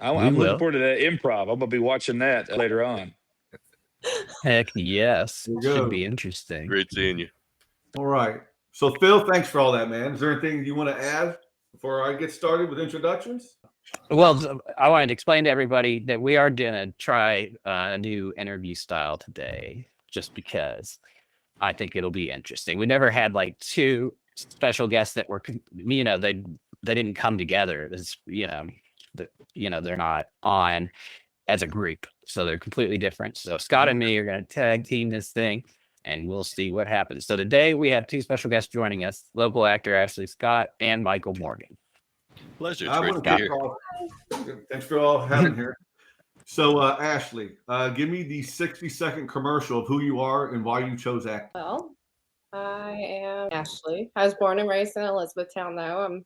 We I'm looking will. forward to that improv. I'm gonna be watching that later on. Heck yes. There you Should go. be interesting. Great seeing you. All right. So, Phil, thanks for all that, man. Is there anything you want to add before I get started with introductions? Well, I wanted to explain to everybody that we are going to try a new interview style today, just because I think it'll be interesting. We never had like two special guests that were, they didn't come together. It's, they're not on as a group, so they're completely different. So Scott and me are going to tag team this thing, and we'll see what happens. So today we have two special guests joining us: local actor Ashley Scott and Michael Morgan. Pleasure. It's I great want to to be kick here. off. Thanks for all having here. So, Ashley, give me the 60-second commercial of who you are and why you chose acting. Well, I am Ashley. I was born and raised in Elizabethtown, though. I'm,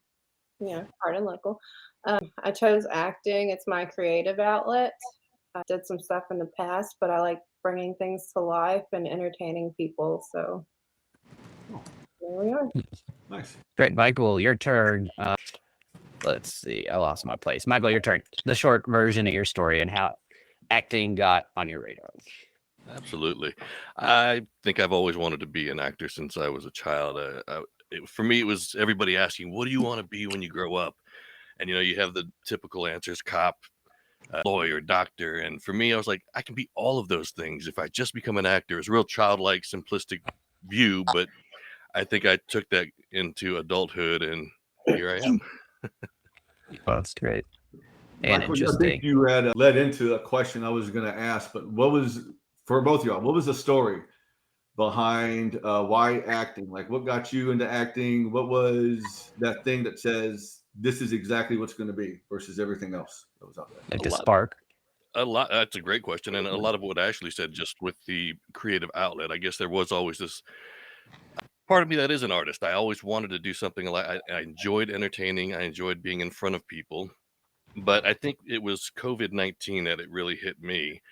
Hardin local. I chose acting. It's my creative outlet. I did some stuff in the past, but I like bringing things to life and entertaining people. So there we are. Nice. Great, Michael, your turn. Let's see. I lost my place. Michael, your turn. The short version of your story and how acting got on your radar. Absolutely. I think I've always wanted to be an actor since I was a child. For me, it was everybody asking, what do you want to be when you grow up? And, you have the typical answers, cop, lawyer, doctor. And for me, I was like, I can be all of those things if I just become an actor. It's a real childlike, simplistic view, but I think I took that into adulthood, and here I am. Well, that's great. And Michael, I interesting. think you had led into a question I was going to ask, but for both of y'all, what was the story behind why acting? Like, what got you into acting? What was that thing that says this is exactly what's going to be versus everything else that was out there? Like the spark. A lot. That's a great question. And a lot of what Ashley said, just with the creative outlet, I guess there was always this part of me that is an artist. I always wanted to do something like I enjoyed entertaining. I enjoyed being in front of people. But I think it was COVID-19 that it really hit me.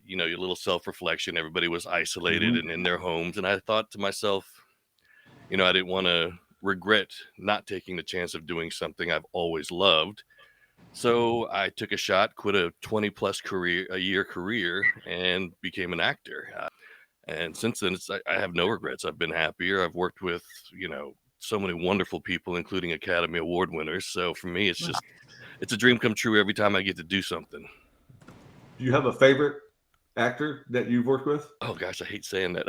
Your little self-reflection, everybody was isolated and in their homes. And I thought to myself, I didn't want to regret not taking the chance of doing something I've always loved. So I took a shot, quit a 20-plus year career, and became an actor. And since then, I have no regrets. I've been happier. I've worked with, so many wonderful people, including Academy Award winners. So for me, it's a dream come true every time I get to do something. Do you have a favorite actor that you've worked with? Oh gosh, I hate saying that.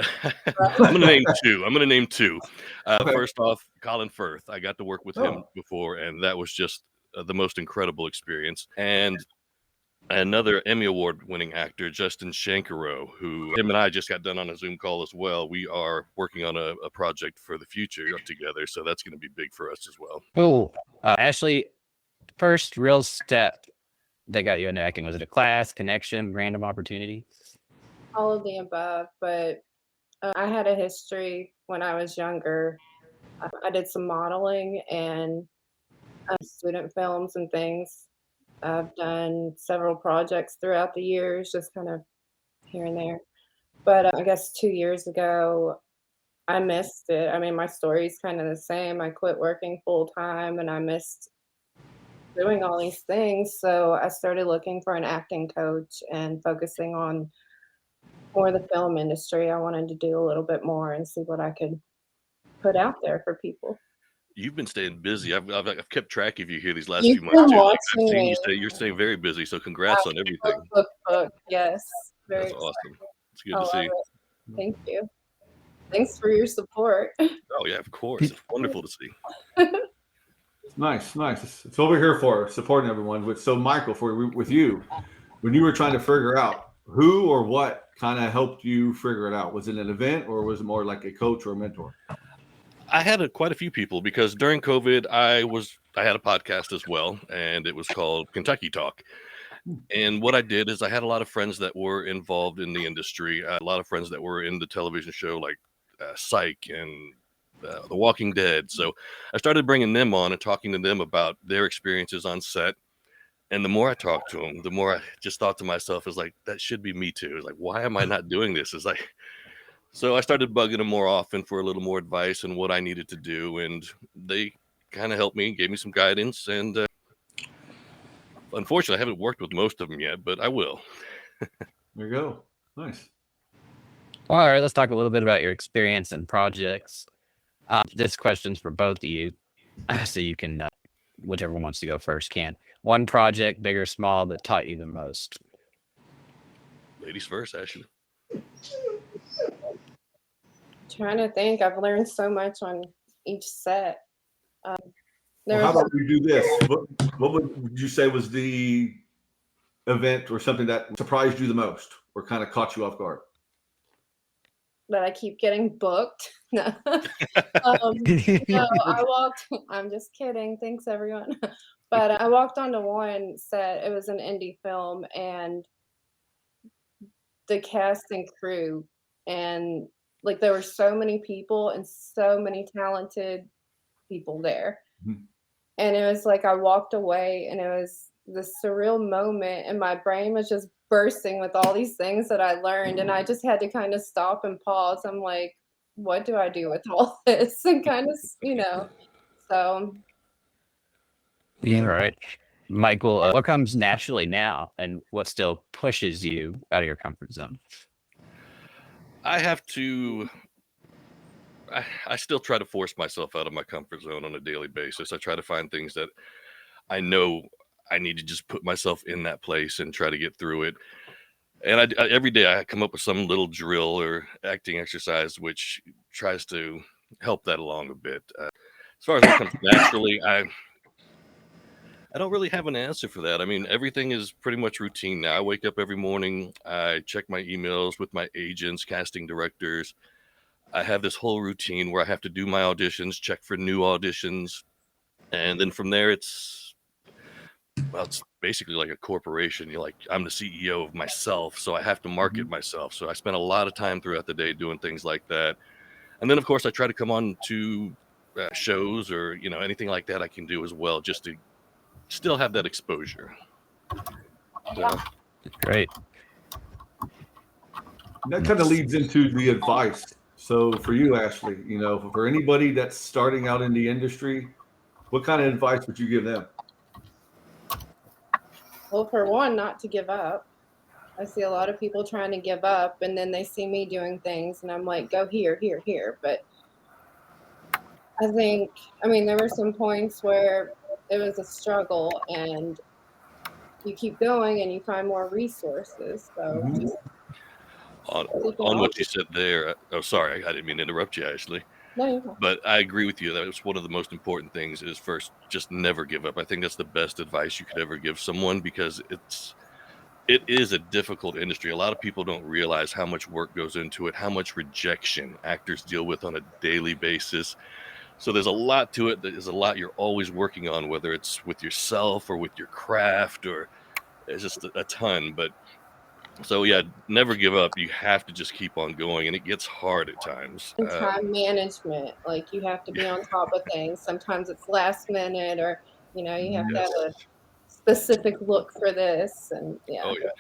I'm gonna name two. Okay. First off, Colin Firth. I got to work with him before, and that was just the most incredible experience. And another Emmy Award winning actor, Justin Shankarow, who him and I just got done on a Zoom call as well. We are working on a project for the future together, so that's going to be big for us as well. Cool. Ashley, first real step that got you into acting, was it a class, connection, random opportunity? All of the above, but I had a history when I was younger. I did some modeling and student films and things. I've done several projects throughout the years, just kind of here and there. But I guess 2 years ago, I missed it. I mean, my story's kind of the same. I quit working full time and I missed doing all these things. So I started looking for an acting coach and focusing on more the film industry. I wanted to do a little bit more and see what I could put out there for people. You've been staying busy. I've kept track of you here these last You've few months. been I've watching seen me. you're staying very busy. So congrats on everything. Book. Yes. Very That's awesome. It's good I to love see. it. Thank you. Thanks for your support. Oh yeah, of course. It's wonderful to see. Nice. It's what we're here for, supporting everyone. So, Michael, with you, when you were trying to figure out who or what kind of helped you figure it out, was it an event or was it more like a coach or a mentor? I had quite a few people because during COVID, I had a podcast as well, and it was called Kentucky Talk. And what I did is I had a lot of friends that were involved in the industry, a lot of friends that were in the television show like Psych and The Walking Dead. So I started bringing them on and talking to them about their experiences on set. And the more I talked to them, the more I just thought to myself, is like, that should be me too. It's like, why am I not doing this? It's like, so I started bugging them more often for a little more advice and what I needed to do. And they kind of helped me, gave me some guidance, and unfortunately, I haven't worked with most of them yet, but I will. There you go. Nice. All right, let's talk a little bit about your experience and projects. This question's for both of you, so you can, whichever one wants to go first can. One project, big or small, that taught you the most. Ladies first, Ashley. Trying to think. I've learned so much on each set. Well, how about we do this? What would you say was the event or something that surprised you the most or kind of caught you off guard? that I keep getting booked. No. I'm just kidding. Thanks, everyone. But I walked onto one set. It was an indie film, and the cast and crew, and like there were so many people and so many talented people there. Mhm. And it was like I walked away, and it was this surreal moment, and my brain was just bursting with all these things that I learned, and I just had to kind of stop and pause. I'm like, what do I do with all this? And kind of, so Yeah, right. Michael, what comes naturally now, and what still pushes you out of your comfort zone? I have to. I still try to force myself out of my comfort zone on a daily basis. I try to find things that I know I need to just put myself in that place and try to get through it. And every day I come up with some little drill or acting exercise which tries to help that along a bit. As far as what comes naturally, I don't really have an answer for that. I mean, everything is pretty much routine now. I wake up every morning, I check my emails with my agents, casting directors. I have this whole routine where I have to do my auditions, check for new auditions, and then from there it's basically like a corporation. You're like, I'm the CEO of myself, so I have to market myself. So I spend a lot of time throughout the day doing things like that. And then of course I try to come on to shows or anything like that I can do as well, just to still have that exposure. So, Great. That kind of leads into the advice. So for you, Ashley, for anybody that's starting out in the industry, what kind of advice would you give them? well, for one, not to give up. I see a lot of people trying to give up, and then they see me doing things, and I'm like, go here, here, here. But I think, there were some points where it was a struggle, and you keep going and you find more resources. So just on what you said there, sorry, I didn't mean to interrupt you, Ashley. no, you're fine. But I agree with you. That was one of the most important things is first, just never give up. I think that's the best advice you could ever give someone, because it is a difficult industry. A lot of people don't realize how much work goes into it, how much rejection actors deal with on a daily basis. So there's a lot to it. There's a lot you're always working on, whether it's with yourself or with your craft, or it's just a ton. But so yeah, never give up. You have to just keep on going, and it gets hard at times. And time management, like you have to be on top of things. Sometimes it's last minute, or you have to have a specific look for this, and Oh yeah.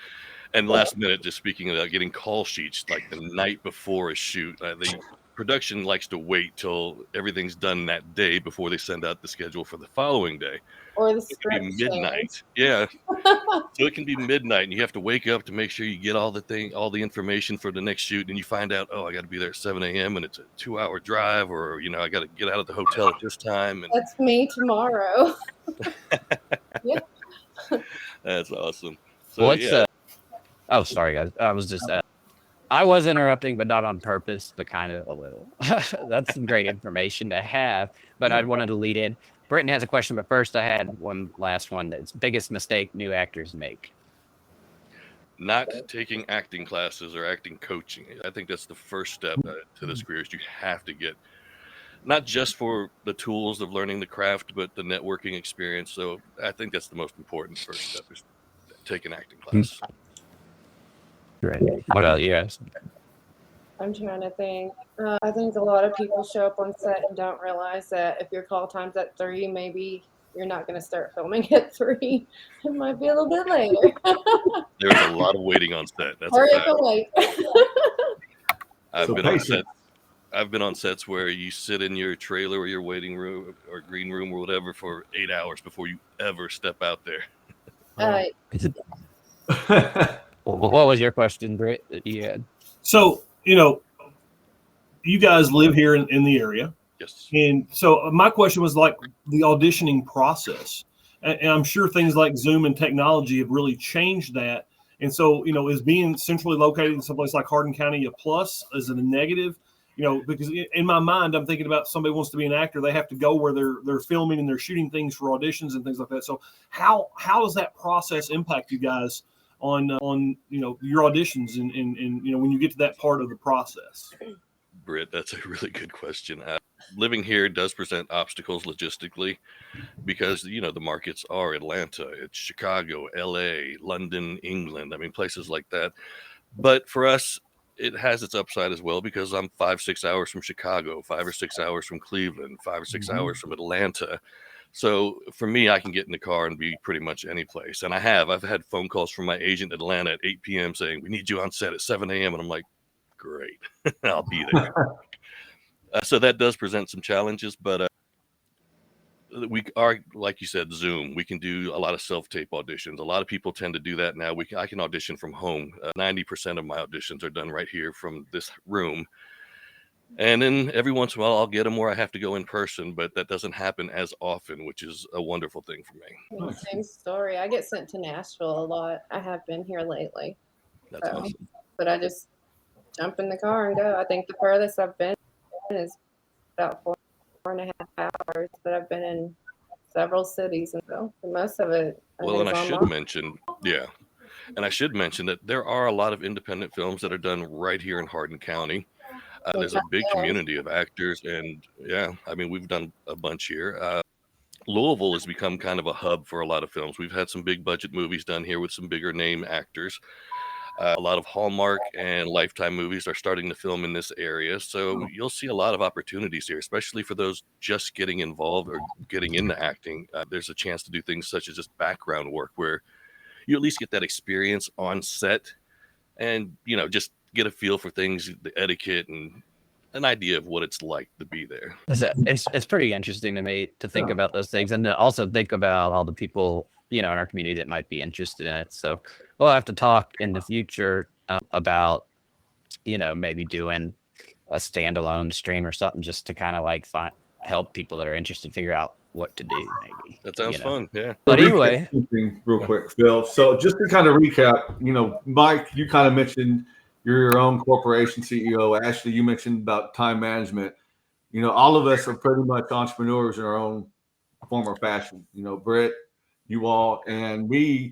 And last minute, just speaking of that, getting call sheets like the night before a shoot. The production likes to wait till everything's done that day before they send out the schedule for the following day. or the It can be script midnight. Yeah. So it can be midnight, and you have to wake up to make sure you get all the information for the next shoot, and you find out, I got to be there at 7 a.m. and it's a 2-hour drive, or I got to get out of the hotel at this time. And That's me tomorrow. Yeah. that's awesome. So Oh, sorry, guys. I was just, I was interrupting, but not on purpose, but kind of a little. That's some great information to have, but I wanted to lead in. Britton has a question, but first I had one last one. That's biggest mistake new actors make. Not taking acting classes or acting coaching. I think that's the first step to this career. Is you have to get, not just for the tools of learning the craft, but the networking experience. So I think that's the most important first step, is take an acting class. Great. What about you guys? I'm trying to think. I think a lot of people show up on set and don't realize that if your call time's at 3, maybe you're not going to start filming at 3. It might be a little bit later. There's a lot of waiting on set. That's Hurry a up fact. and wait. I've been on sets where you sit in your trailer or your waiting room or green room or whatever for 8 hours before you ever step out there. Uh, What was your question, Britt, that you had? So, you guys live here in the area. Yes. And so my question was like the auditioning process. And I'm sure things like Zoom and technology have really changed that. And so, is being centrally located in someplace like Hardin County a plus? Is it a negative? Because in my mind, I'm thinking about somebody wants to be an actor, they have to go where they're filming and they're shooting things for auditions and things like that. So how does that process impact you guys on your auditions and when you get to that part of the process? Britt, that's a really good question. Living here does present obstacles logistically because, the markets are Atlanta, it's Chicago, LA, London, England. I mean, places like that. But for us, it has its upside as well because I'm 5-6 hours from Chicago, 5 or 6 hours from Cleveland, 5 or 6 hours from Atlanta. So for me, I can get in the car and be pretty much any place. And I've had phone calls from my agent in Atlanta at 8 p.m. saying, we need you on set at 7 a.m. And I'm like, great, I'll be there. So that does present some challenges, but we are, like you said, Zoom. We can do a lot of self-tape auditions. A lot of people tend to do that now. I can audition from home. 90% of my auditions are done right here from this room. And then every once in a while, I'll get them where I have to go in person, but that doesn't happen as often, which is a wonderful thing for me. Same story. I get sent to Nashville a lot. I have been here lately. That's awesome. But I just jump in the car and go. I think the furthest I've been is about 4.5 hours, but I've been in several cities, and so for most of it. Well, and I should mention that there are a lot of independent films that are done right here in Hardin County. There's a big community of actors, and we've done a bunch here. Louisville has become kind of a hub for a lot of films. We've had some big budget movies done here with some bigger name actors. A lot of Hallmark and Lifetime movies are starting to film in this area. So you'll see a lot of opportunities here, especially for those just getting involved or getting into acting. There's a chance to do things such as just background work where you at least get that experience on set and, just get a feel for things, the etiquette and an idea of what it's like to be there. It's pretty interesting to me to think about those things and to also think about all the people, in our community that might be interested in it. So we'll have to talk in the future about, maybe doing a standalone stream or something just to kind of help people that are interested figure out what to do. Maybe that sounds fun. Yeah. But anyway, real quick, Phil. So just to kind of recap, Mike, you kind of mentioned you're your own corporation CEO. Ashley, you mentioned about time management. All of us are pretty much entrepreneurs in our own form or fashion. Britt, you all, and me.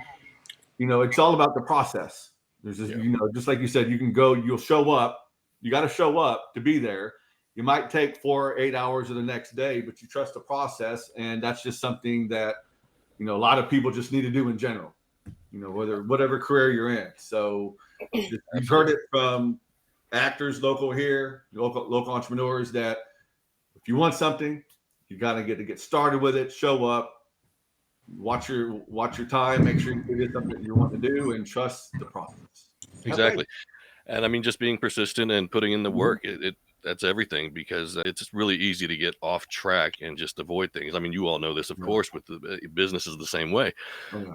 It's all about the process. There's just, just like you said, you can go, you'll show up. You got to show up to be there. You might take 4 or 8 hours of the next day, but you trust the process, and that's just something that a lot of people just need to do in general. Whatever career you're in. So you've heard it from actors local here, local entrepreneurs that if you want something, you got to get started with it. Show up. Watch your time. Make sure you get something you want to do, and trust the process. Exactly. And just being persistent and putting in the work, that's everything, because it's really easy to get off track and just avoid things. You all know this, of course, with the business is the same way.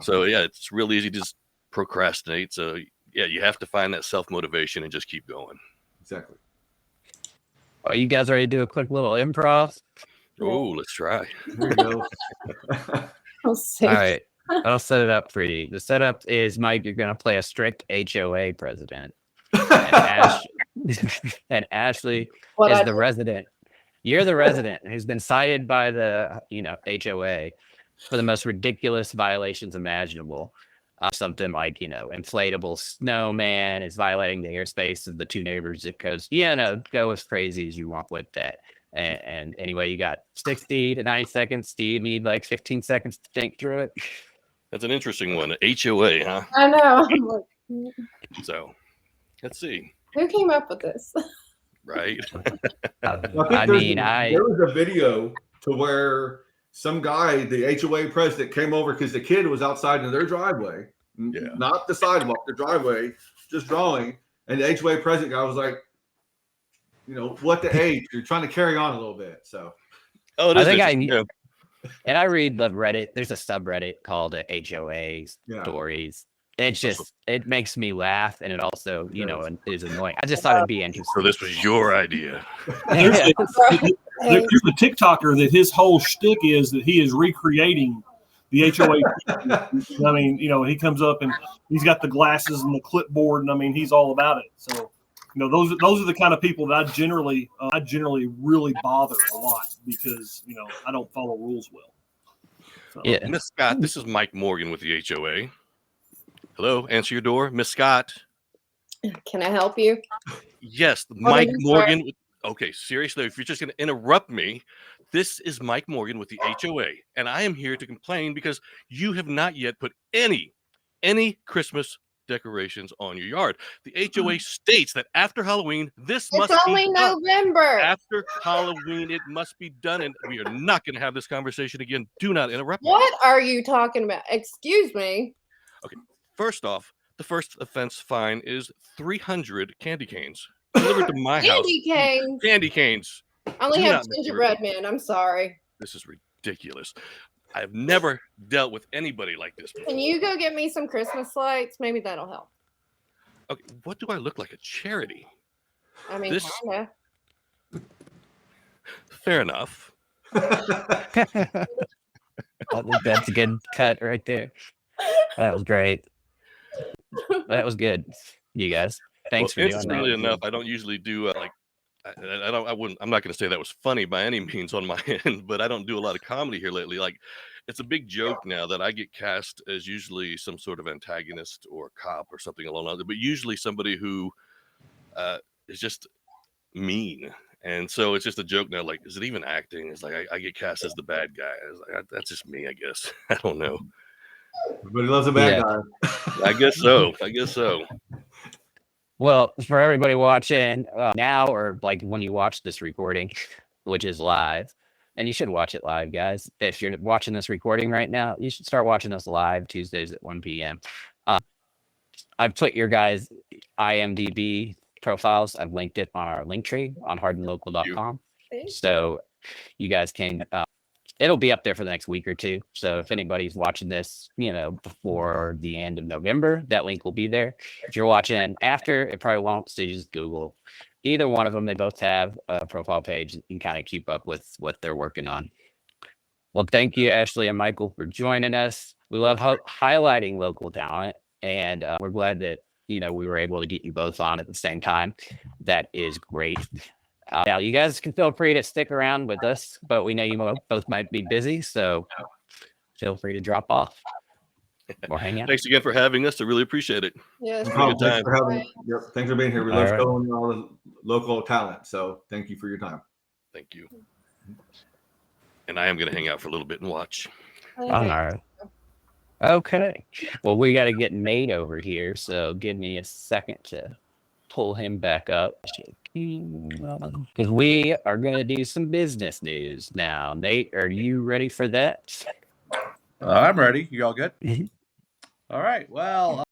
So it's really easy to just procrastinate. So you have to find that self-motivation and just keep going. Exactly. Are you guys ready to do a quick little improv? Oh, let's try. There you go. All right, I'll set it up for you. The setup is, Mike, you're going to play a strict HOA president. And Ashley is the resident. You're the resident who's been cited by the HOA for the most ridiculous violations imaginable. Something like inflatable snowman is violating the airspace of the 2 neighbors zip codes. Go as crazy as you want with that. And anyway, you got 60 to 90 seconds. Do you need like 15 seconds to think through it? That's an interesting one. HOA, huh? I know. So let's see. Who came up with this? Right. there was a video to where some guy, the HOA president, came over because the kid was outside in their driveway, not the sidewalk, the driveway, just drawing. And the HOA president guy was like, what the age? You're trying to carry on a little bit. So, I think And I read the Reddit. There's a subreddit called HOA Yeah. Stories. It's just, it makes me laugh, and it also, you know, is annoying. I just thought it'd be interesting. So this was your idea. There's Yeah. there's a TikToker that his whole shtick is that he is recreating the HOA. I mean, you know, he comes up and he's got the glasses and the clipboard, and I mean, he's all about it. So, you know, those are the kind of people that I generally really bother a lot, because, you know, I don't follow rules well. So. Yeah. Miss Scott, this is Mike Morgan with the HOA. Hello, answer your door, Miss Scott. Can I help you? Yes, Mike Morgan. Okay, seriously, if you're just going to interrupt me, this is Mike Morgan with the HOA, and I am here to complain because you have not yet put any Christmas decorations on your yard. The HOA states that after Halloween, this must It's be only done. November. After Halloween, it must be done, and we are not going to have this conversation again. Do not interrupt me. What are you talking about? Excuse me. First off, the first offense fine is 300 candy canes delivered to my house. Candy canes. Candy canes. I only Do have not make gingerbread men. I'm sorry. This is ridiculous. I've never dealt with anybody like this before. Can you go get me some Christmas lights? Maybe that'll help. Okay, what do I look like? A charity? I mean, This- kinda. Fair enough. That's a good cut right there. That was great. That was good, you guys. Thanks for doing Interestingly that. enough, I don't usually do I'm not going to say that was funny by any means on my end, but I don't do a lot of comedy here lately. Like, it's a big joke now that I get cast as usually some sort of antagonist or cop or something along those lines, but usually somebody who is just mean. And so it's just a joke now. Like, is it even acting? It's like I get cast as the bad guy. It's like, that's just me, I guess. I don't know. Everybody loves a bad Yeah. guy. I guess so. I guess so. Well, for everybody watching now, or like when you watch this recording, which is live, and you should watch it live, guys. If you're watching this recording right now, you should start watching us live Tuesdays at 1 p.m. I've put your guys' IMDb profiles. I've linked it on our Linktree on hardinlocal.com. So you guys can, it'll be up there for the next week or two. So if anybody's watching this, you know, before the end of November, that link will be there. If you're watching after, it probably won't. So you just Google either one of them. They both have a profile page. You can kind of keep up with what they're working on. Well, thank you, Ashley and Michael, for joining us. We love highlighting local talent, and we're glad that, you know, we were able to get you both on at the same time. That is great. Now, you guys can feel free to stick around with us, but we know you both might be busy, so feel free to drop off or hang out. Thanks again for having us. I really appreciate it. Yes. No problem. Good Thanks for having. Yep, thanks for being here. We All love right. showing all the local talent. So thank you for your time. Thank you. And I am going to hang out for a little bit and watch. All right. Okay. Well, we got to get Nate over here, so give me a second to pull him back up. Because we are going to do some business news now. Nate, are you ready for that? I'm ready. You all good? All right. Well,